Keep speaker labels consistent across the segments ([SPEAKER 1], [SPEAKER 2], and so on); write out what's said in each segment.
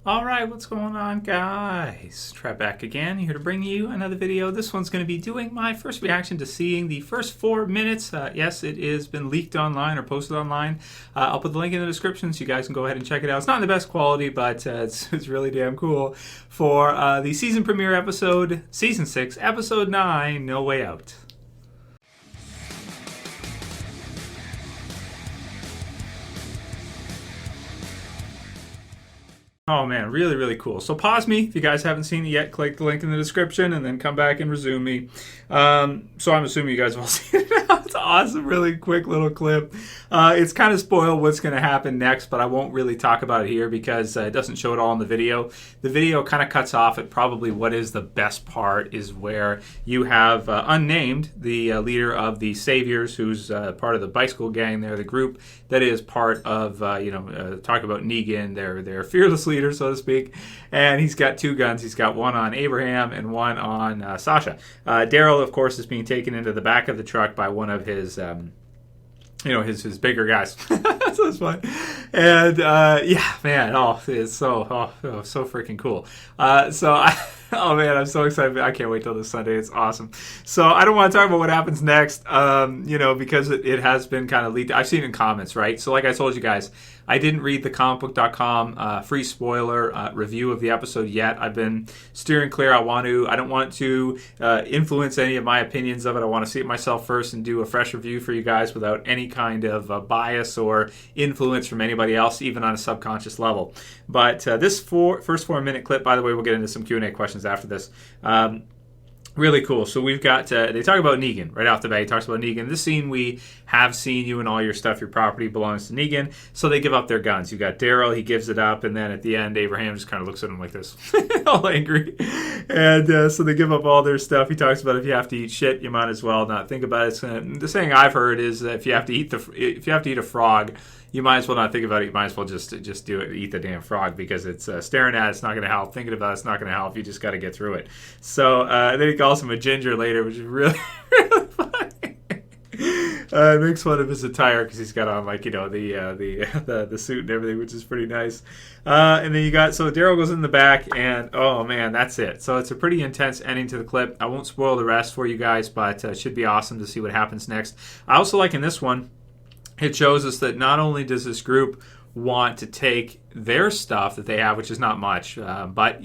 [SPEAKER 1] Alright, what's going on, guys? Trev back again, here to bring you another video. This one's going to be doing my first reaction to seeing the first 4 minutes. Yes, it has been leaked online or posted online. I'll put the link in the description so you guys can go ahead and check it out. It's not in the best quality, but it's really damn cool. For the season premiere episode, Season 6, Episode 9, No Way Out. Oh man, really, really cool. So pause me if you guys haven't seen it yet. Click the link in the description and then come back and resume me. So I'm assuming you guys have all seen it now. It's awesome, really quick little clip. It's kind of spoiled what's going to happen next, but I won't really talk about it here because it doesn't show it all in the video. The video kind of cuts off at probably what is the best part, is where you have Unnamed, the leader of the Saviors, who's part of the bicycle gang there, the group that is part of, talk about Negan, their fearless leader, so to speak. And he's got 2 guns. He's got one on Abraham and one on Sasha. Daryl, of course, is being taken into the back of the truck by one of his his bigger guys. So it's fun. And yeah, man, it's so freaking cool. Oh man, I'm so excited. I can't wait till this Sunday. It's awesome. So I don't want to talk about what happens next, because it has been kind of leaked. I've seen it in comments, right? So like I told you guys, I didn't read the comicbook.com free spoiler review of the episode yet. I've been steering clear. I don't want to influence any of my opinions of it. I want to see it myself first and do a fresh review for you guys without any kind of bias or influence from anybody else, even on a subconscious level. But this first 4-minute clip, by the way, we'll get into some Q&A questions after this. Really cool. So we've got, they talk about Negan right off the bat. He talks about Negan. This scene, we have seen you and all your stuff, your property belongs to Negan. So they give up their guns. You got Daryl, he gives it up. And then at the end, Abraham just kind of looks at him like this, all angry. And so they give up all their stuff. He talks about if you have to eat shit, you might as well not think about it. The saying I've heard is that if you have to eat a frog, you might as well not think about it. You might as well just do it, eat the damn frog, because it's staring at it's not going to help. Thinking about it's not going to help. You just got to get through it. So then he calls him a ginger later, which is really, really funny. Makes fun of his attire because he's got on the suit and everything, which is pretty nice. And then so Daryl goes in the back, and oh man, that's it. So it's a pretty intense ending to the clip. I won't spoil the rest for you guys, but it should be awesome to see what happens next. I also like in this one, it shows us that not only does this group want to take their stuff that they have, which is not much, but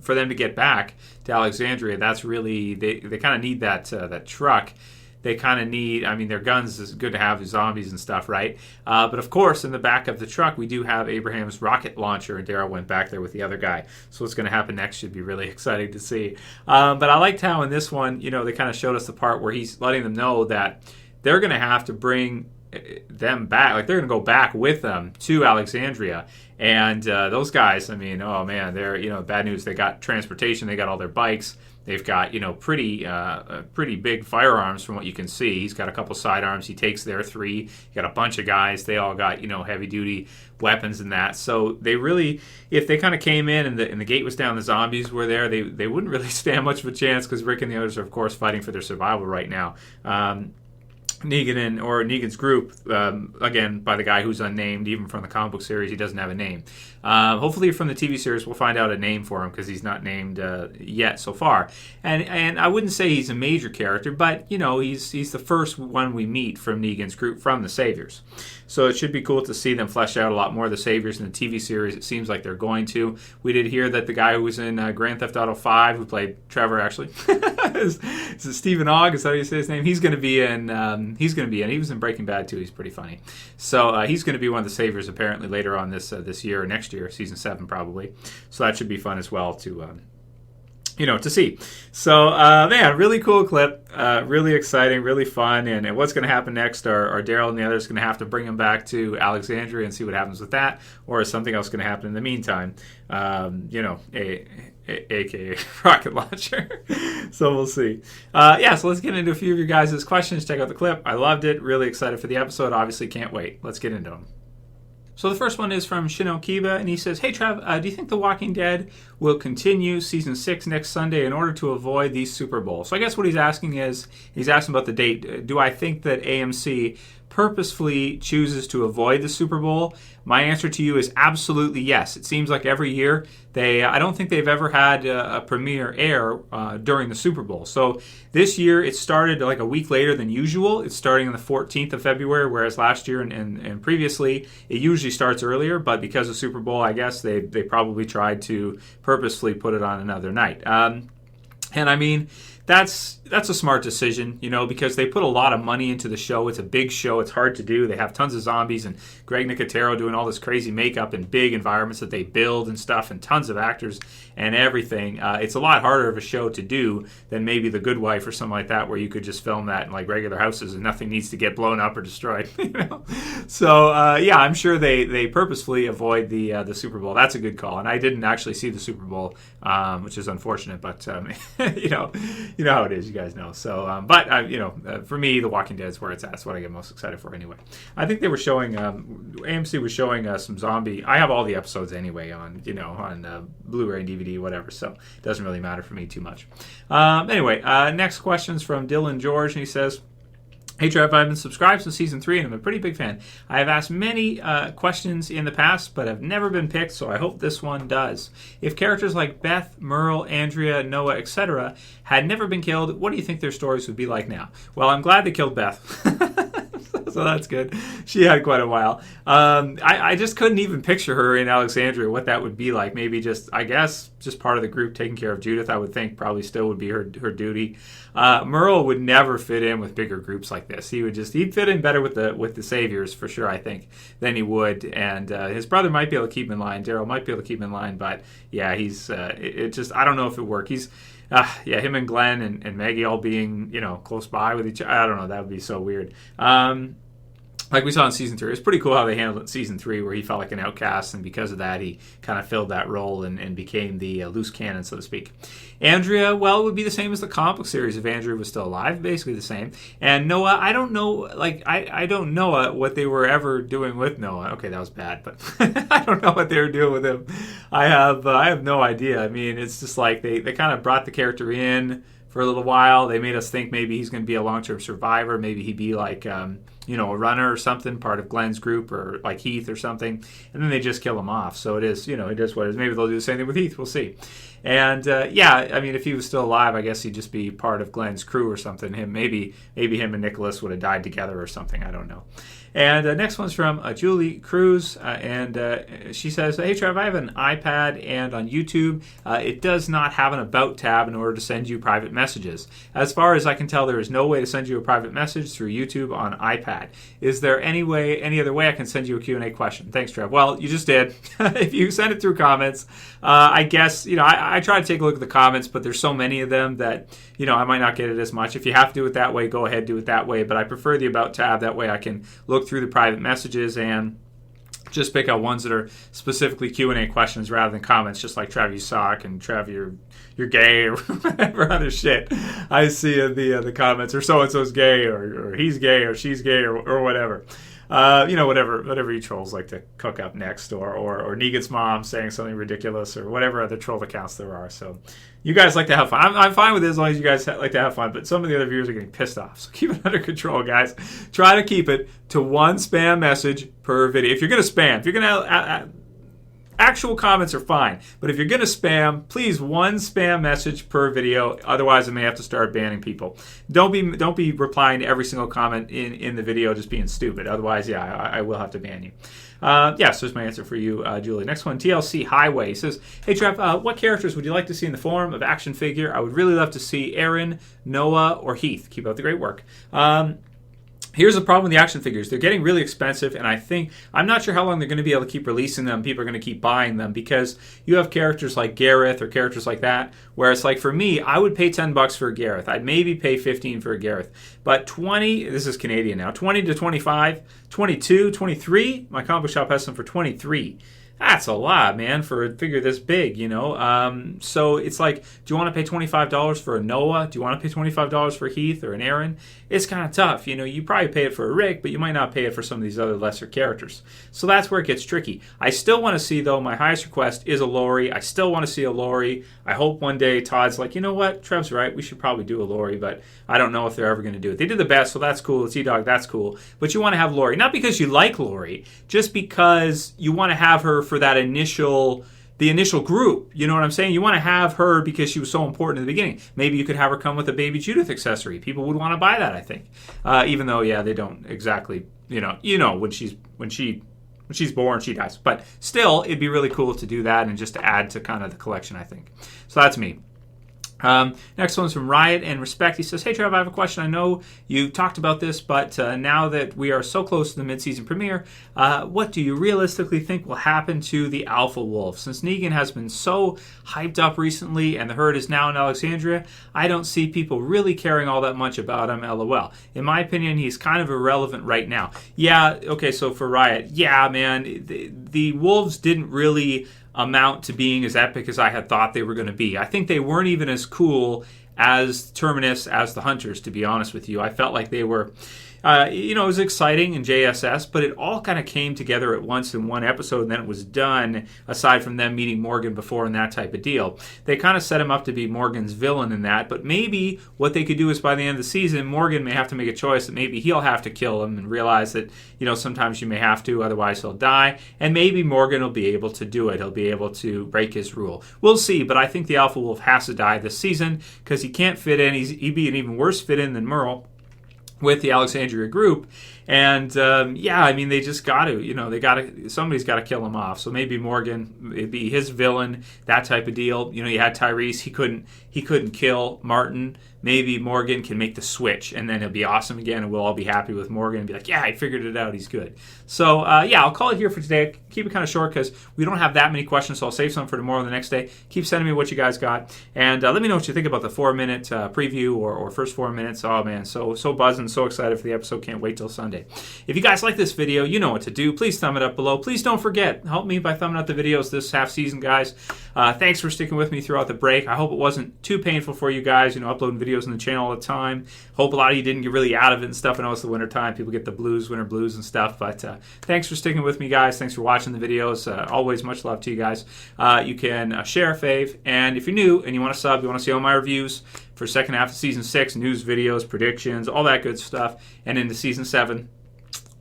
[SPEAKER 1] for them to get back to Alexandria, that's really they kind of need that truck. They kind of need, their guns is good to have, the zombies and stuff, right? But of course, in the back of the truck, we do have Abraham's rocket launcher, and Daryl went back there with the other guy. So what's going to happen next should be really exciting to see. But I liked how in this one, they kind of showed us the part where he's letting them know that they're going to have to bring them back, like they're going to go back with them to Alexandria. And those guys, oh man, they're, bad news. They got transportation, they got all their bikes, they've got, pretty big firearms from what you can see. He's got a couple sidearms, he takes their 3, he got a bunch of guys, they all got, heavy duty weapons and that. So they really, if they kind of came in and the gate was down, the zombies were there, they wouldn't really stand much of a chance, because Rick and the others are of course fighting for their survival right now. Negan's group, again, by the guy who's unnamed, even from the comic book series, he doesn't have a name. Hopefully from the TV series, we'll find out a name for him, because he's not named yet so far. And I wouldn't say he's a major character, but, he's the first one we meet from Negan's group, from the Saviors. So it should be cool to see them flesh out a lot more of the Saviors in the TV series. It seems like they're going to. We did hear that the guy who was in Grand Theft Auto 5, who played Trevor, actually, is it Stephen Ogg? Is that how you say his name? He's going to be in. He was in Breaking Bad too. He's pretty funny. So he's going to be one of the Saviors apparently later on this year or next year, season 7 probably. So that should be fun as well to see. So, man, really cool clip, really exciting, really fun, and what's going to happen next are Daryl and the others going to have to bring him back to Alexandria and see what happens with that, or is something else going to happen in the meantime, aka rocket launcher. So we'll see. So let's get into a few of your guys' questions. Check out the clip. I loved it. Really excited for the episode. Obviously can't wait. Let's get into them. So the first one is from Shinokiba, and he says, "Hey Trev, do you think The Walking Dead will continue Season 6 next Sunday in order to avoid the Super Bowl?" So I guess what he's asking is, he's asking about the date. Do I think that AMC purposefully chooses to avoid the Super Bowl? My answer to you is absolutely yes. It seems like every year I don't think they've ever had a premiere air during the Super Bowl. So this year it started like a week later than usual. It's starting on the 14th of February, whereas last year and previously it usually starts earlier. But because of Super Bowl, I guess they probably tried to purposefully put it on another night. And I mean, that's a smart decision, because they put a lot of money into the show. It's a big show. It's hard to do. They have tons of zombies and Greg Nicotero doing all this crazy makeup and big environments that they build and stuff and tons of actors and everything. It's a lot harder of a show to do than maybe The Good Wife or something like that, where you could just film that in like regular houses and nothing needs to get blown up or destroyed. So I'm sure they purposefully avoid the Super Bowl. That's a good call. And I didn't actually see the Super Bowl, which is unfortunate, but you know how it is, you guys know. So, for me, The Walking Dead is where it's at. That's what I get most excited for anyway. I think they were showing, AMC was showing some zombie. I have all the episodes anyway on Blu-ray and DVD, whatever. So it doesn't really matter for me too much. Anyway, next question's from Dylan George, and he says, "Hey Trev, I've been subscribed since season 3 and I'm a pretty big fan. I have asked many questions in the past, but have never been picked, so I hope this one does. If characters like Beth, Merle, Andrea, Noah, etc. had never been killed, what do you think their stories would be like now?" Well, I'm glad they killed Beth. So that's good. She had quite a while. I just couldn't even picture her in Alexandria, what that would be like. Maybe just part of the group taking care of Judith, I would think probably still would be her duty. Merle would never fit in with bigger groups like this. He'd fit in better with the saviors for sure, I think, than he would. And his brother might be able to keep him in line. Daryl might be able to keep him in line, but yeah, he's I don't know if it worked. Him and Glenn and Maggie all being close by with each other. I don't know. That would be so weird. Like we saw in season 3, it was pretty cool how they handled it in season 3, where he felt like an outcast, and because of that, he kind of filled that role and became the loose cannon, so to speak. Andrea, well, it would be the same as the comic book series if Andrea was still alive, basically the same. And Noah, I don't know, I don't know what they were ever doing with Noah. Okay, that was bad, but I don't know what they were doing with him. I have no idea. I mean, it's just like they kind of brought the character in for a little while. They made us think maybe he's going to be a long-term survivor. Maybe he'd be like, a runner or something, part of Glenn's group, or like Heath or something. And then they just kill him off. So it is what it is. Maybe they'll do the same thing with Heath. We'll see. And if he was still alive, I guess he'd just be part of Glenn's crew or something. Maybe him and Nicholas would have died together or something. I don't know. And next one's from Julie Cruz, and she says, "Hey Trev, I have an iPad, and on YouTube, it does not have an About tab in order to send you private messages. As far as I can tell, there is no way to send you a private message through YouTube on iPad. Is there any other way I can send you a Q&A question? Thanks, Trev." Well, you just did. If you send it through comments, I guess, I try to take a look at the comments, but there's so many of them that, I might not get it as much. If you have to do it that way, go ahead, do it that way. But I prefer the About tab. That way I can look through the private messages and just pick out ones that are specifically Q&A questions rather than comments, just like Trev, you suck, and Trev, you're gay, or whatever other shit I see in the comments, or so-and-so's gay, or he's gay, or she's gay, or whatever. Whatever you trolls like to cook up next, or Negan's mom saying something ridiculous, or whatever other troll accounts there are. So you guys like to have fun. I'm fine with it as long as you guys like to have fun, but some of the other viewers are getting pissed off. So keep it under control, guys. Try to keep it to one spam message per video. If you're going to spam, if you're going to actual comments are fine, but if you're going to spam, please one spam message per video. Otherwise, I may have to start banning people. Don't be replying to every single comment in the video just being stupid. Otherwise, I will have to ban you. So there's my answer for you, Julie. Next one, TLC Highway says, "Hey Trev, what characters would you like to see in the form of action figure? I would really love to see Aaron, Noah, or Heath. Keep up the great work." Here's the problem with the action figures. They're getting really expensive, and I'm not sure how long they're going to be able to keep releasing them. People are going to keep buying them because you have characters like Gareth or characters like that, where it's like, for me, I would pay $10 for a Gareth. I'd maybe pay $15 for a Gareth. But 20, this is Canadian now, 20 to 25, 22, 23, my comic book shop has some for 23. That's a lot, man, for a figure this big, you know? So it's like, do you want to pay $25 for a Noah? Do you want to pay $25 for Heath or an Aaron? It's kind of tough. You know, you probably pay it for a Rick, but you might not pay it for some of these other lesser characters. So that's where it gets tricky. I still want to see, though, my highest request is a Lori. I still want to see a Lori. I hope one day Todd's like, you know what? Trev's right. We should probably do a Lori, but I don't know if they're ever going to do it. They did the best, so that's cool. It's E-Dog, that's cool. But you want to have Lori. Not because you like Lori, just because you want to have her for that the initial group. You know what I'm saying? You want to have her because she was so important in the beginning. Maybe you could have her come with a Baby Judith accessory. People would want to buy that, I think. Even though, yeah, they don't exactly, when she's born, she dies. But still, it'd be really cool to do that and just to add to kind of the collection, I think. So that's me. Next one's from Riot and Respect. He says, hey, Trev, I have a question. I know you talked about this, but now that we are so close to the mid-season premiere, what do you realistically think will happen to the Alpha Wolf? Since Negan has been so hyped up recently and the herd is now in Alexandria, I don't see people really caring all that much about him, LOL. In my opinion, he's kind of irrelevant right now. Yeah, okay, so for Riot, yeah, man, the Wolves didn't really amount to being as epic as I had thought they were going to be. I think they weren't even as cool as Terminus, as the Hunters, to be honest with you. I felt like they were, it was exciting in JSS, but it all kind of came together at once in one episode, and then it was done, aside from them meeting Morgan before and that type of deal. They kind of set him up to be Morgan's villain in that, but maybe what they could do is by the end of the season, Morgan may have to make a choice that maybe he'll have to kill him and realize that, sometimes you may have to, otherwise he'll die, and maybe Morgan will be able to do it. He'll be able to break his rule. We'll see, but I think the Alpha Wolf has to die this season because he can't fit in. He'd be an even worse fit in than Merle with the Alexandria group. And they just got to, somebody's got to kill him off. So maybe Morgan, it'd be his villain, that type of deal. You had Tyrese, he couldn't kill Martin. Maybe Morgan can make the switch, and then he'll be awesome again, and we'll all be happy with Morgan and be like, yeah, I figured it out, he's good. So, I'll call it here for today. Keep it kind of short because we don't have that many questions, so I'll save some for tomorrow or the next day. Keep sending me what you guys got, and let me know what you think about the 4-minute preview or first 4 minutes. Oh, man, so buzzing, so excited for the episode. Can't wait till Sunday. If you guys like this video, you know what to do. Please thumb it up below. Please don't forget, help me by thumbing up the videos this half season, guys. Thanks for sticking with me throughout the break. I hope it wasn't too painful for you guys, uploading videos on the channel all the time. Hope a lot of you didn't get really out of it and stuff. I know it's the winter time. People get the blues, winter blues and stuff. But thanks for sticking with me, guys. Thanks for watching the videos. Always much love to you guys. You can share, fave. And if you're new and you want to sub, you want to see all my reviews for second half of Season 6, news videos, predictions, all that good stuff, and into Season 7,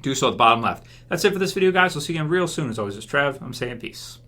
[SPEAKER 1] do so at the bottom left. That's it for this video, guys. We'll see you again real soon. As always, it's Trev. I'm saying peace.